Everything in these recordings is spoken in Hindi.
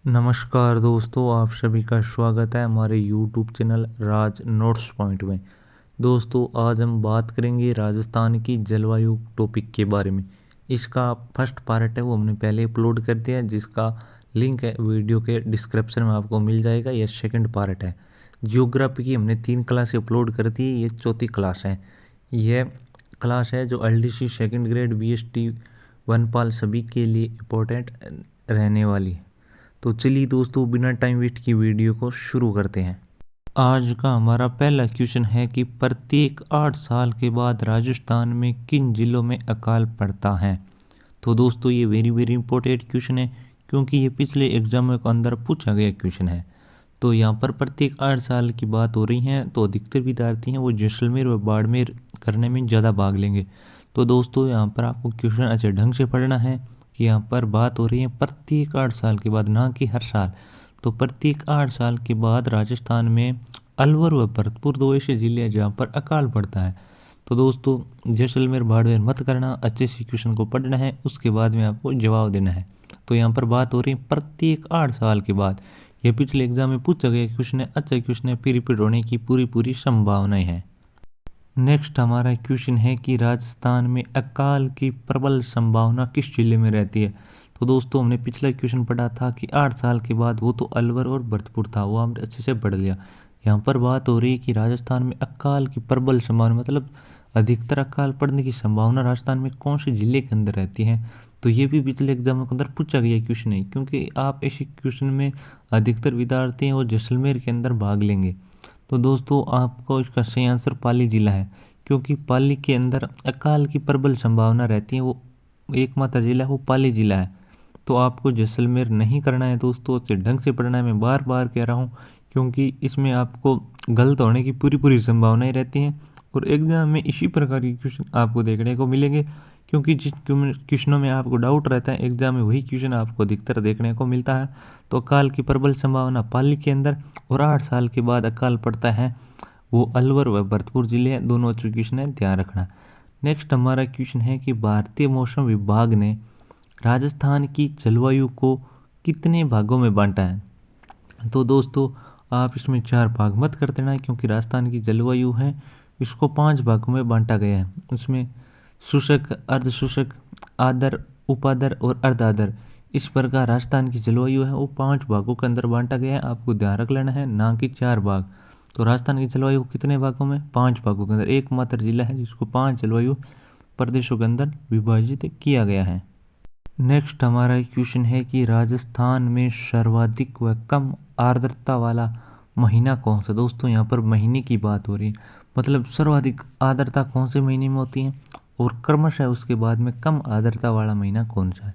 नमस्कार दोस्तों, आप सभी का स्वागत है हमारे YouTube चैनल राज नोट्स पॉइंट में। दोस्तों, आज हम बात करेंगे राजस्थान की जलवायु टॉपिक के बारे में। इसका फर्स्ट पार्ट है वो हमने पहले अपलोड कर दिया है, जिसका लिंक है वीडियो के डिस्क्रिप्शन में आपको मिल जाएगा। यह सेकंड पार्ट है। जियोग्राफी की हमने 3 क्लास अपलोड कर दी, ये चौथी क्लास है। यह क्लास है जो LDC सेकंड ग्रेड BST वनपाल सभी के लिए इम्पोर्टेंट रहने वाली है। तो चलिए दोस्तों, बिना टाइम वेस्ट की वीडियो को शुरू करते हैं। आज का हमारा पहला क्वेश्चन है कि प्रत्येक 8 साल के बाद राजस्थान में किन जिलों में अकाल पड़ता है। तो दोस्तों, ये वेरी वेरी इंपॉर्टेंट क्वेश्चन है, क्योंकि ये पिछले एग्जाम के अंदर पूछा गया क्वेश्चन है। तो यहाँ पर प्रत्येक 8 साल की बात हो रही है, तो अधिकतर विद्यार्थी हैं वो जैसलमेर व बाड़मेर करने में ज़्यादा भाग लेंगे। तो दोस्तों, यहाँ पर आपको क्वेश्चन अच्छे ढंग से पढ़ना है कि यहाँ पर बात हो रही है प्रत्येक 8 साल के बाद, ना कि हर साल। तो प्रत्येक 8 साल के बाद राजस्थान में अलवर व भरतपुर 2 ऐसे जिले हैं जहाँ पर अकाल पड़ता है। तो दोस्तों, जैसलमेर बाड़मेर मत करना, अच्छे से क्वेश्चन को पढ़ना है, उसके बाद में आपको जवाब देना है। तो यहाँ पर बात हो रही है प्रत्येक 8 साल के बाद। यह पिछले एग्जाम में पूछा गया क्वेश्चन है, अच्छा क्वेश्चन है, फिर रिपीट होने की पूरी संभावनाएं हैं। नेक्स्ट हमारा क्वेश्चन है कि राजस्थान में अकाल की प्रबल संभावना किस जिले में रहती है। तो दोस्तों, हमने पिछला क्वेश्चन पढ़ा था कि 8 साल के बाद, वो तो अलवर और भरतपुर था, वो हमने अच्छे से पढ़ लिया। यहाँ पर बात हो रही है कि राजस्थान में अकाल की प्रबल संभावना, मतलब अधिकतर अकाल पड़ने की संभावना राजस्थान में कौन से जिले के अंदर रहती है। तो ये भी पिछले एग्जाम के अंदर पूछा गया क्वेश्चन है, क्योंकि आप ऐसे क्वेश्चन में अधिकतर विद्यार्थी हैं वो जैसलमेर के अंदर भाग लेंगे। तो दोस्तों, आपको इसका सही आंसर पाली जिला है, क्योंकि पाली के अंदर अकाल की प्रबल संभावना रहती है। वो एकमात्र जिला है, वो पाली जिला है। तो आपको जैसलमेर नहीं करना है दोस्तों, अच्छे ढंग से पढ़ना है। मैं बार बार कह रहा हूँ, क्योंकि इसमें आपको गलत होने की पूरी संभावनाएं रहती हैं, और एग्जाम में इसी प्रकार के क्वेश्चन आपको देखने को मिलेंगे। क्योंकि जिस क्वेश्चनों में आपको डाउट रहता है, एग्जाम में वही क्वेश्चन आपको अधिकतर देखने को मिलता है। तो अकाल की प्रबल संभावना पाली के अंदर, और 8 साल के बाद अकाल पड़ता है वो अलवर व भरतपुर जिले हैं। दोनों अच्छे क्वेश्चन है, ध्यान रखना। नेक्स्ट हमारा क्वेश्चन है कि भारतीय मौसम विभाग ने राजस्थान की जलवायु को कितने भागों में बांटा है। तो दोस्तों, आप इसमें 4 भाग मत कर देना, क्योंकि राजस्थान की जलवायु है इसको 5 भागों में बांटा गया है। उसमें शुष्क, अर्ध शुष्क, आर्द्र, उपार्द्र और अर्धार्द्र, इस प्रकार राजस्थान की जलवायु है वो 5 भागों के अंदर बांटा गया है। आपको ध्यान रख लेना है, ना कि 4 भाग। तो राजस्थान की जलवायु कितने भागों में, 5 भागों के अंदर। एकमात्र जिला है जिसको 5 जलवायु प्रदेशों के अंदर विभाजित किया गया है। नेक्स्ट हमारा क्वेश्चन है कि राजस्थान में सर्वाधिक व कम आर्द्रता वाला महीना कौन सा। दोस्तों, यहाँ पर महीने की बात हो रही है, मतलब सर्वाधिक आर्द्रता कौन से महीने में होती है, और क्रमशः उसके बाद में कम आर्द्रता वाला महीना कौन सा है।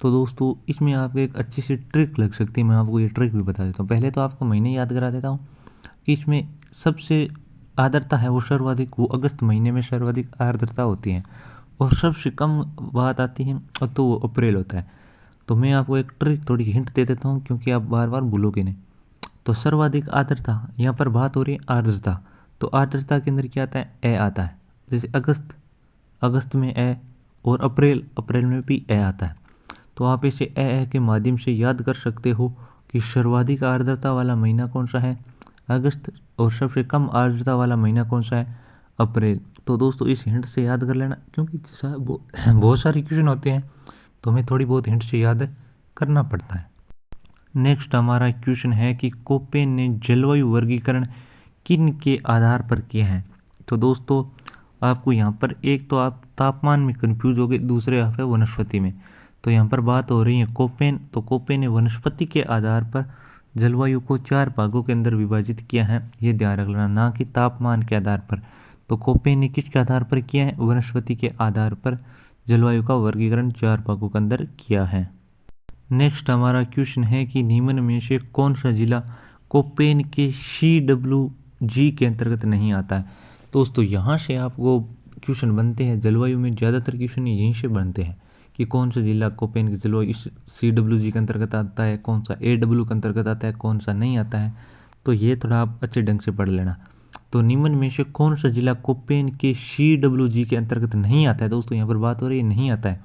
तो दोस्तों, इसमें आपको एक अच्छी सी ट्रिक लग सकती है, मैं आपको ये ट्रिक भी बता देता हूँ। पहले तो आपको महीने याद करा देता हूँ कि इसमें सबसे आर्द्रता है वो सर्वाधिक, वो अगस्त महीने में सर्वाधिक आर्द्रता होती है, और सबसे कम बात आती है तो वो अप्रैल होता है। तो मैं आपको एक ट्रिक, थोड़ी हिंट दे देता हूँ, क्योंकि आप बार बार भूलोगे नहीं। तो सर्वाधिक आर्द्रता, यहाँ पर बात हो रही है आर्द्रता, तो आर्द्रता के अंदर क्या आता है, ए आता है। जैसे अगस्त, अगस्त में ए, और अप्रैल, अप्रैल में भी ए आता है। तो आप इसे ए के माध्यम से याद कर सकते हो कि सर्वाधिक आर्द्रता वाला महीना कौन सा है, अगस्त, और सबसे कम आर्द्रता वाला महीना कौन सा है, अप्रैल। तो दोस्तों, इस हिंट से याद कर लेना, क्योंकि बहुत सारे क्वेश्चन होते हैं, तो हमें थोड़ी बहुत हिंट से याद करना पड़ता है। नेक्स्ट हमारा क्वेश्चन है कि कोपेन ने जलवायु वर्गीकरण किन के आधार पर किया है। तो दोस्तों, आपको यहाँ पर एक तो आप तापमान में कंफ्यूज हो गए, दूसरे आप है वनस्पति में। तो यहाँ पर बात हो रही है कोपेन, तो कोपेन ने वनस्पति के आधार पर जलवायु को 4 भागों के अंदर विभाजित किया है, ये ध्यान रख लेना, ना कि तापमान के आधार पर। तो कोपेन ने किसके आधार पर किया है, वनस्पति के आधार पर जलवायु का वर्गीकरण 4 भागों के अंदर किया है। नेक्स्ट हमारा क्वेश्चन है कि निम्न में से कौन सा जिला कोपेन के CWG के अंतर्गत नहीं आता है। दोस्तों, यहाँ से आपको क्वेश्चन बनते हैं, जलवायु में ज़्यादातर क्वेश्चन यहीं से बनते हैं कि कौन सा जिला कोपेन की जलवायु इस CWG के अंतर्गत आता है, कौन सा AW के अंतर्गत आता है, कौन सा नहीं आता है। तो ये थोड़ा आप अच्छे ढंग से पढ़ लेना। तो निम्न में से कौन सा जिला कोपेन के CWG के अंतर्गत नहीं आता है। दोस्तों, यहाँ पर बात हो रही है नहीं आता है,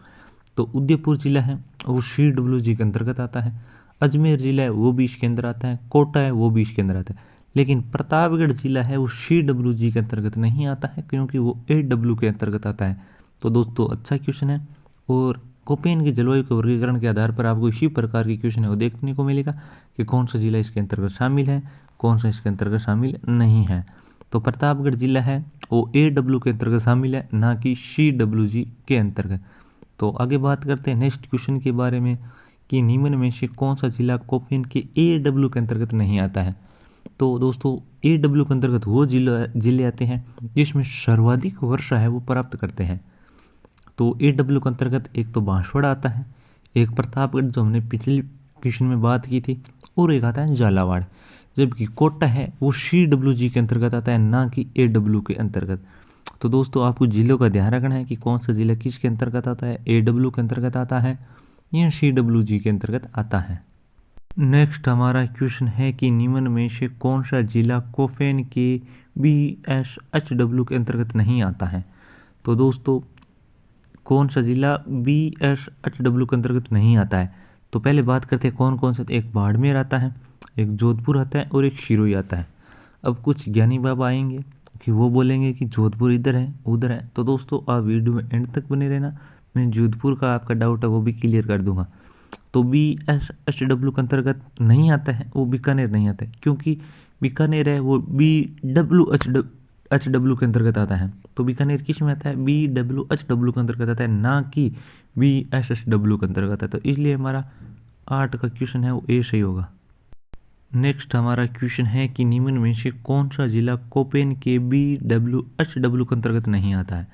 तो उदयपुर जिला है वो CWG के अंतर्गत आता है। अजमेर जिला है वो भी इसके अंदर आता है, कोटा है वो भी इसके अंदर आता है। लेकिन प्रतापगढ़ जिला है वो CWG के अंतर्गत नहीं आता है क्योंकि वो AW के अंतर्गत आता है। तो दोस्तों अच्छा क्वेश्चन है। और कोपेन के जलवायु के वर्गीकरण के आधार पर आपको इसी प्रकार के क्वेश्चन है वो देखने को मिलेगा कि कौन सा जिला इसके अंतर्गत शामिल है, कौन सा इसके अंतर्गत शामिल नहीं है। तो प्रतापगढ़ जिला है वो AW के अंतर्गत शामिल है, ना कि CWG के अंतर्गत। तो आगे बात करते हैं नेक्स्ट क्वेश्चन के बारे में कि निम्न में से कौन सा जिला कोपेन के AW के अंतर्गत नहीं आता है। तो दोस्तों AW के अंतर्गत वो जिले आते हैं जिसमें सर्वाधिक वर्षा है वो प्राप्त करते हैं। तो AW के अंतर्गत एक तो बांसवाड़ा आता है, एक प्रतापगढ़ जो हमने पिछले क्वेश्चन में बात की थी, और एक आता है झालावाड़। जबकि कोटा है वो CWG के अंतर्गत आता है, ना कि AW के अंतर्गत। तो दोस्तों आपको जिलों का ध्यान रखना है कि कौन सा जिला किसके अंतर्गत आता है, AW के अंतर्गत आता है या CWG के अंतर्गत आता है। नेक्स्ट हमारा क्वेश्चन है कि निम्न में से कौन सा जिला कोपेन के BSHW के अंतर्गत नहीं आता है। तो दोस्तों कौन सा जिला BSHW के अंतर्गत नहीं आता है, तो पहले बात करते हैं कौन कौन सा। एक बाड़मेर आता है, एक जोधपुर आता है और एक सिरोही आता है। अब कुछ ज्ञानी बाबा आएंगे कि वो बोलेंगे कि जोधपुर इधर है उधर है। तो दोस्तों आप वीडियो में एंड तक बने रहना, मैं जोधपुर का आपका डाउट है वो भी क्लियर कर दूंगा। तो BSHW के अंतर्गत नहीं आता है वो बीकानेर नहीं आता है, क्योंकि बीकानेर है वो BWHW के अंतर्गत आता है। तो बीकानेर किस में आता है, BWHW के अंतर्गत आता है, ना कि BSHW के अंतर्गत है। तो इसलिए हमारा 8 का क्वेश्चन है वो A सही होगा। नेक्स्ट हमारा क्वेश्चन है कि निम्न में से कौन सा जिला कोपेन के BWHW के अंतर्गत नहीं आता है।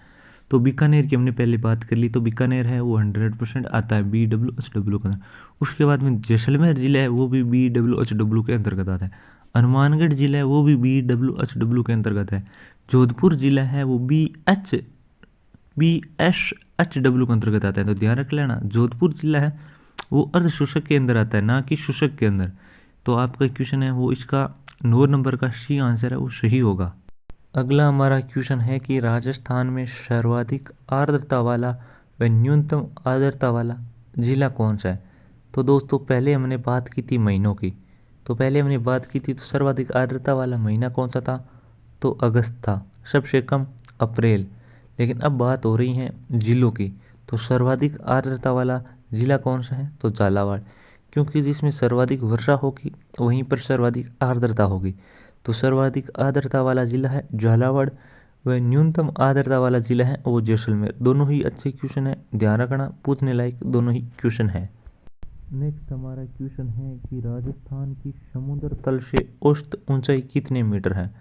तो बीकानेर की हमने पहले बात कर ली, तो बीकानेर है वो 100% आता है BWHW के अंदर। उसके बाद में जैसलमेर जिला है वो भी BWHW के अंतर्गत आता है। हनुमानगढ़ जिला है वो भी BWHW के अंतर्गत है। जोधपुर जिला है वो BSHW के अंतर्गत आता है। तो ध्यान रख लेना जोधपुर जिला है वो अर्ध शुष्क के अंदर आता है, ना कि शुष्क के अंदर। तो आपका क्वेश्चन है वो इसका 9 नंबर का C आंसर है वो सही होगा। अगला हमारा क्वेश्चन है कि राजस्थान में सर्वाधिक आर्द्रता वाला व न्यूनतम आर्द्रता वाला जिला कौन सा है। तो दोस्तों पहले हमने बात की थी महीनों की, तो पहले हमने बात की थी तो सर्वाधिक आर्द्रता वाला महीना कौन सा था, तो अगस्त था। सबसे कम अप्रैल। लेकिन अब बात हो रही है जिलों की, तो सर्वाधिक आर्द्रता वाला जिला कौन सा है, तो झालावाड़। क्योंकि जिसमें सर्वाधिक वर्षा होगी वहीं पर सर्वाधिक आर्द्रता होगी। तो सर्वाधिक आर्द्रता वाला जिला है झालावाड़ व न्यूनतम आर्द्रता वाला जिला है वो जैसलमेर। दोनों ही अच्छे क्वेश्चन है, ध्यान रखना पूछने लायक दोनों ही क्वेश्चन है। नेक्स्ट हमारा क्वेश्चन है कि राजस्थान की समुद्र तल से औसत ऊंचाई कितने मीटर है।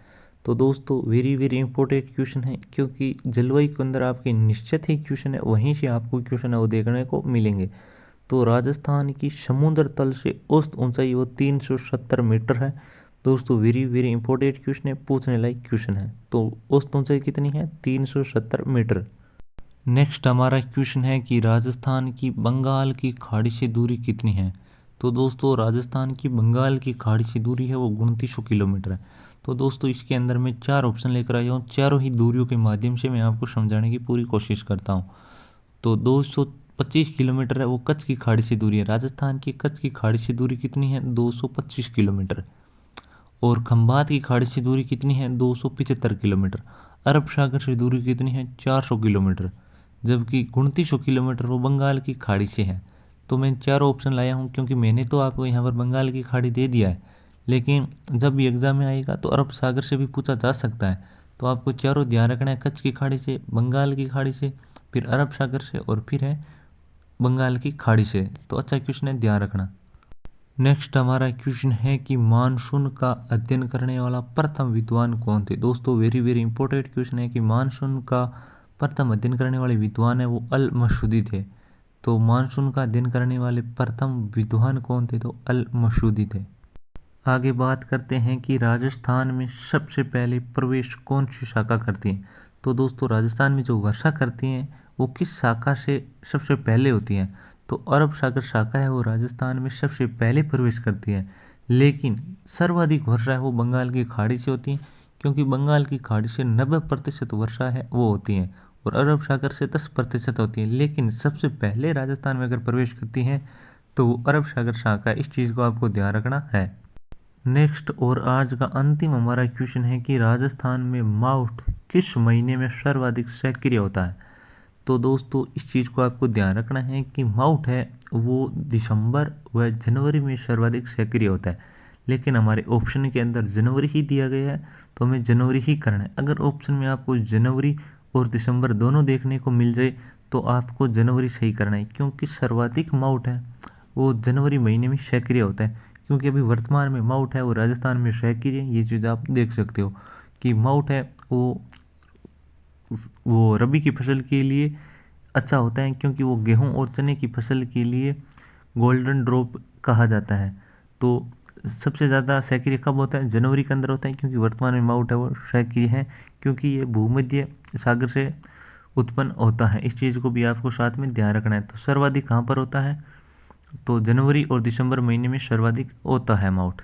तो दोस्तों वेरी वेरी इंपॉर्टेंट क्वेश्चन है, क्योंकि जलवायु के अंदर आपके निश्चित ही क्वेश्चन है वहीं से आपको क्वेश्चन है वो देखने को मिलेंगे। तो राजस्थान की समुद्र तल से औसत ऊंचाई वो 370 मीटर है। दोस्तों वेरी वेरी इंपॉर्टेंट क्वेश्चन है, पूछने लायक क्वेश्चन है। तो औसत ऊंचाई कितनी है, 370 मीटर। नेक्स्ट हमारा क्वेश्चन है कि राजस्थान की बंगाल की खाड़ी से दूरी कितनी है। तो दोस्तों राजस्थान की बंगाल की खाड़ी से दूरी है वो 2900 किलोमीटर है। तो दोस्तों इसके अंदर मैं 4 ऑप्शन लेकर आया हूँ, चारों ही दूरियों के माध्यम से मैं आपको समझाने की पूरी कोशिश करता हूँ। तो 225 किलोमीटर है वो कच्छ की खाड़ी से दूरी है। राजस्थान की कच्छ की खाड़ी से दूरी कितनी है, 225 किलोमीटर। और खंबात की खाड़ी से दूरी कितनी है, 275 किलोमीटर। अरब सागर से दूरी कितनी है, 400 किलोमीटर। जबकि 2900 किलोमीटर वो बंगाल की खाड़ी से है। तो मैं चारों ऑप्शन लाया हूँ क्योंकि मैंने तो आपको यहाँ पर बंगाल की खाड़ी दे दिया है, लेकिन जब भी एग्जाम में आएगा तो अरब सागर से भी पूछा जा सकता है। तो आपको चारों ध्यान रखना है, कच्छ की खाड़ी से, बंगाल की खाड़ी से, फिर अरब सागर से और फिर है बंगाल की खाड़ी से। तो अच्छा क्वेश्चन है, ध्यान रखना। नेक्स्ट हमारा क्वेश्चन है कि मानसून का अध्ययन करने वाला प्रथम विद्वान कौन थे। दोस्तों वेरी वेरी इंपॉर्टेंट क्वेश्चन है कि मानसून का प्रथम अध्ययन करने वाले विद्वान है वो अल मसूदी थे। तो मानसून का अध्ययन करने वाले प्रथम विद्वान कौन थे, तो अल मसूदी थे। आगे बात करते हैं कि राजस्थान में सबसे पहले प्रवेश कौन सी शाखा करती है। तो दोस्तों राजस्थान में जो वर्षा करती हैं वो किस शाखा से सबसे पहले होती हैं, तो अरब सागर शाखा है वो राजस्थान में सबसे पहले प्रवेश करती है। लेकिन सर्वाधिक वर्षा है वो बंगाल की खाड़ी से होती है, क्योंकि बंगाल की खाड़ी से 90% वर्षा है वो होती है और अरब सागर से 10% होती है। लेकिन सबसे पहले राजस्थान में अगर प्रवेश करती हैं तो वो अरब सागर शाखा है। इस चीज़ को आपको ध्यान रखना है। नेक्स्ट और आज का अंतिम हमारा क्वेश्चन है कि राजस्थान में माउट किस महीने में सर्वाधिक सक्रिय होता है। तो दोस्तों इस चीज़ को आपको ध्यान रखना है कि माउट है वो दिसंबर व जनवरी में सर्वाधिक सक्रिय होता है, लेकिन हमारे ऑप्शन के अंदर जनवरी ही दिया गया है तो हमें जनवरी ही करना है। अगर ऑप्शन में आपको जनवरी और दिसंबर दोनों देखने को मिल जाए तो आपको जनवरी सही करना है, क्योंकि सर्वाधिक माउट है वो जनवरी महीने में सक्रिय होता है। क्योंकि अभी वर्तमान में माउट है वो राजस्थान में सक्रिय है, ये चीज़ आप देख सकते हो कि माउट है वो रबी की फसल के लिए अच्छा होता है, क्योंकि वो गेहूं और चने की फसल के लिए गोल्डन ड्रॉप कहा जाता है। तो सबसे ज़्यादा सक्रिय कब होता है? जनवरी के अंदर होता है, क्योंकि वर्तमान में माउट है वो सक्रिय है, क्योंकि ये भूमध्य सागर से उत्पन्न होता है। इस चीज़ को भी आपको साथ में ध्यान रखना है। तो सर्वाधिक कहाँ पर होता है? तो जनवरी और दिसंबर महीने में सर्वाधिक होता है माउट।